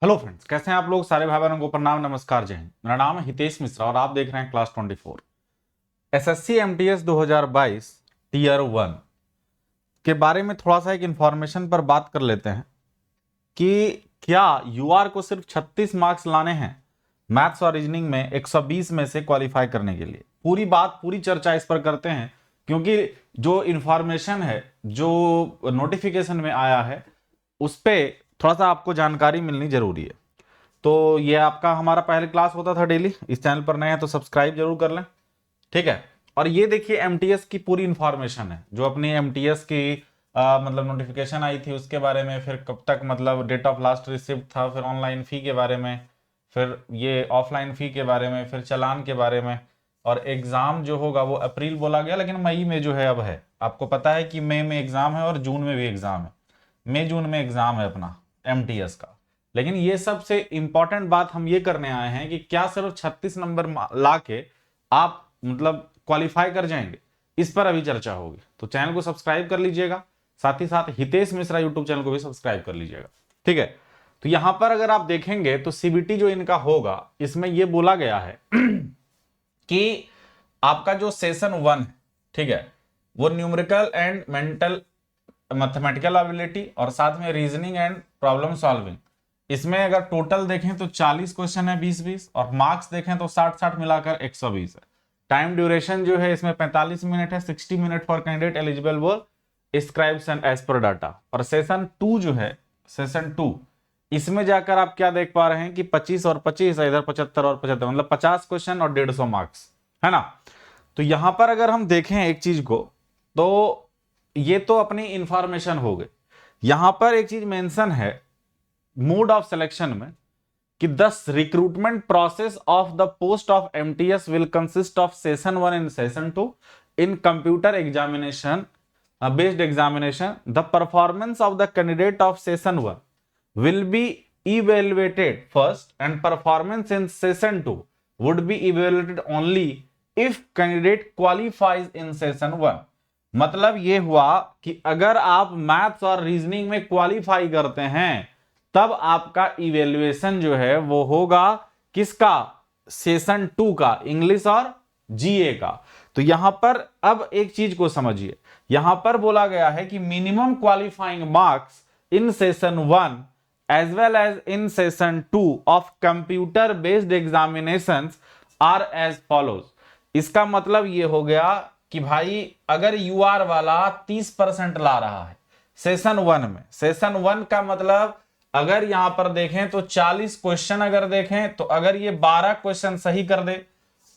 Hello friends, कैसे हैं आप लोग। सारे भाई बहनों को प्रणाम, नमस्कार, जय हिंद। मेरा नाम है हितेश मिश्रा और आप देख रहे हैं क्लास 24 एसएससी एमटीएस 2022 टीयर 1 के बारे में थोड़ा सा एक इंफॉर्मेशन पर बात कर लेते हैं कि क्या यूआर को सिर्फ 36 मार्क्स लाने हैं मैथ्स और रीजनिंग में 120 में से क्वालिफाई करने के लिए। पूरी चर्चा इस पर करते हैं क्योंकि जो इंफॉर्मेशन है, जो नोटिफिकेशन में आया है, उस पर थोड़ा सा आपको जानकारी मिलनी जरूरी है। तो ये आपका हमारा पहले क्लास होता था डेली। इस चैनल पर नए हैं तो सब्सक्राइब जरूर कर लें, ठीक है। और ये देखिए एमटीएस की पूरी इंफॉर्मेशन है, जो अपनी एमटीएस की मतलब नोटिफिकेशन आई थी उसके बारे में, फिर कब तक मतलब डेट ऑफ लास्ट रिसिप्ट था, फिर ऑनलाइन फी के बारे में, फिर ये ऑफलाइन फी के बारे में, फिर चालान के बारे में। और एग्जाम जो होगा वो अप्रैल बोला गया, लेकिन मई में जो है अब है। आपको पता है कि मई में एग्जाम है और जून में भी एग्जाम है। मई जून में एग्जाम है अपना एमटीएस का। लेकिन ये सबसे इंपॉर्टेंट बात हम ये करने आए हैं कि क्या सिर्फ 36 नंबर ला के आप मतलब क्वालिफाई कर जाएंगे, इस पर अभी चर्चा होगी। तो चैनल को सब्सक्राइब कर लीजिएगा, साथ ही साथ हितेश मिश्रा यूट्यूब चैनल को भी सब्सक्राइब कर लीजिएगा, ठीक है। तो यहां पर अगर आप देखेंगे तो सीबीटी जो इनका होगा, इसमें यह बोला गया है कि आपका जो सेशन 1 है, ठीक है, वो numerical and mental mathematical ability और साथ में रीजनिंग एंड प्रॉब्लम सॉल्विंग, इसमें अगर टोटल देखें तो 40 क्वेश्चन है, 20-20, और मार्क्स देखें तो 60-60 मिलाकर 120 है। टाइम ड्यूरेशन जो है इसमें 45 मिनट है, 60 मिनट फॉर कैंडिडेट एलिजिबल वो scribes and as per data. और सेशन 2 जो है, सेशन 2, इसमें जाकर आप क्या देख पा रहे हैं कि 25 और 25 इधर 75 और 75, मतलब 50 क्वेश्चन और 150 मार्क्स, है ना। तो यहां पर अगर हम देखें एक चीज को, तो ये तो अपनी इंफॉर्मेशन हो गई। यहां पर एक चीज मेंशन है मोड ऑफ सिलेक्शन में कि the recruitment process of the post of MTS will consist of session 1 and session 2 in computer examination based examination. The performance of the candidate of session 1 will be evaluated first and performance in session 2 would be evaluated only if candidate qualifies in session 1। मतलब ये हुआ कि अगर आप maths और reasoning में qualify करते हैं तब आपका इवेल्युएशन जो है वो होगा किसका, सेशन 2 का, इंग्लिश और जीए का। तो यहां पर अब एक चीज को समझिए, यहां पर बोला गया है कि minimum qualifying marks in session 1 as well as in session 2 of computer based examinations are as follows। इसका मतलब ये हो गया कि भाई अगर यूआर वाला 30% ला रहा है सेशन 1 में, सेशन 1 का मतलब अगर यहां पर देखें तो 40 क्वेश्चन अगर देखें तो अगर ये 12 क्वेश्चन सही कर दे,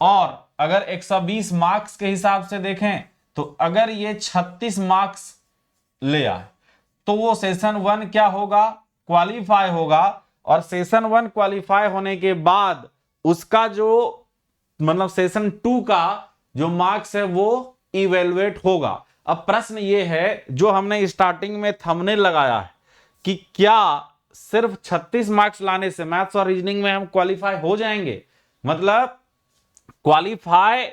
और अगर 120 मार्क्स के हिसाब से देखें तो अगर ये 36 मार्क्स ले आए तो वो सेशन 1 क्या होगा, क्वालिफाई होगा। और सेशन 1 क्वालिफाई होने के बाद उसका जो मतलब सेशन 2 का जो मार्क्स है वो इवेलुएट होगा। अब प्रश्न ये है जो हमने स्टार्टिंग में थंबनेल लगाया है कि क्या सिर्फ 36 मार्क्स लाने से मैथ्स और रीजनिंग में हम क्वालिफाई हो जाएंगे। मतलब क्वालिफाई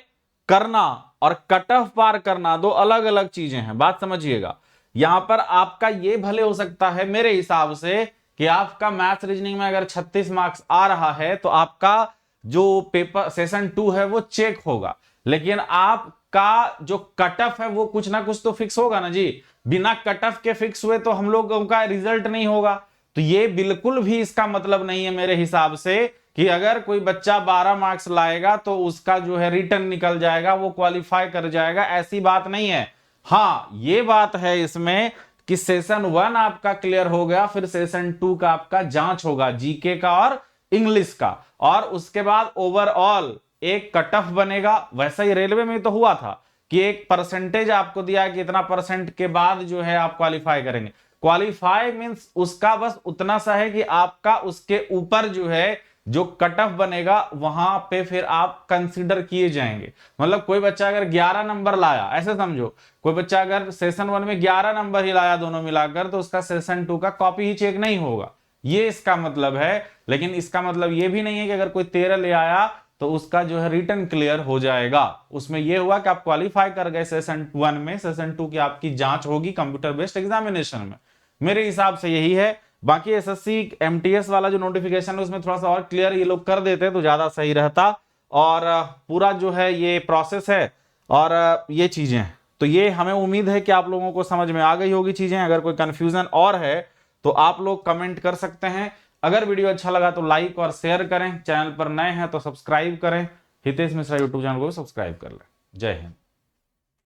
करना और कट ऑफ पार करना दो अलग अलग चीजें हैं, बात समझिएगा। यहां पर आपका ये भले हो सकता है मेरे हिसाब से कि आपका मैथ्स रीजनिंग में अगर 36 मार्क्स आ रहा है तो आपका जो पेपर सेशन 2 है वो चेक होगा, लेकिन आपका जो कट ऑफ है वो कुछ ना कुछ तो फिक्स होगा ना जी। बिना कट ऑफ के फिक्स हुए तो हम लोगों का रिजल्ट नहीं होगा। तो ये बिल्कुल भी इसका मतलब नहीं है मेरे हिसाब से कि अगर कोई बच्चा 12 मार्क्स लाएगा तो उसका जो है रिटर्न निकल जाएगा, वो क्वालिफाई कर जाएगा, ऐसी बात नहीं है। हाँ ये बात है इसमें कि सेशन 1 आपका क्लियर हो गया, फिर सेशन 2 का आपका जांच होगा, जीके का और इंग्लिश का, और उसके बाद ओवरऑल एक कट ऑफ बनेगा। वैसा ही रेलवे में तो हुआ था कि एक परसेंटेज आपको दिया कि इतना परसेंट के बाद जो है आप क्वालिफाई करेंगे। क्वालिफाई मींस उसका बस उतना सा है कि आपका उसके ऊपर जो है जो कट ऑफ बनेगा वहां पे फिर आप कंसीडर किए जाएंगे। मतलब कोई बच्चा अगर 11 नंबर लाया, ऐसे समझो कोई बच्चा अगर सेशन 1 में 11 नंबर ही लाया दोनों मिलाकर, तो उसका सेशन 2 का कॉपी ही चेक नहीं होगा, ये इसका मतलब है। लेकिन इसका मतलब ये भी नहीं है कि अगर कोई 13 ले आया तो उसका जो है रिटर्न क्लियर हो जाएगा। उसमें यह हुआ कि आप क्वालिफाई कर गए सेशन 1 में, सेशन 2 की आपकी जांच होगी कंप्यूटर बेस्ड एग्जामिनेशन में। मेरे हिसाब से यही है। बाकी एसएससी एमटीएस वाला जो नोटिफिकेशन है उसमें थोड़ा सा और क्लियर ये लोग कर देते तो ज्यादा सही रहता। और पूरा जो है ये प्रोसेस है और ये चीजें, तो ये हमें उम्मीद है कि आप लोगों को समझ में आ गई होगी चीजें। अगर कोई कंफ्यूजन और है तो आप लोग कमेंट कर सकते हैं। अगर वीडियो अच्छा लगा तो लाइक और शेयर करें, चैनल पर नए हैं तो सब्सक्राइब करें, हितेश मिश्रा यूट्यूब चैनल को सब्सक्राइब कर लें। जय हिंद।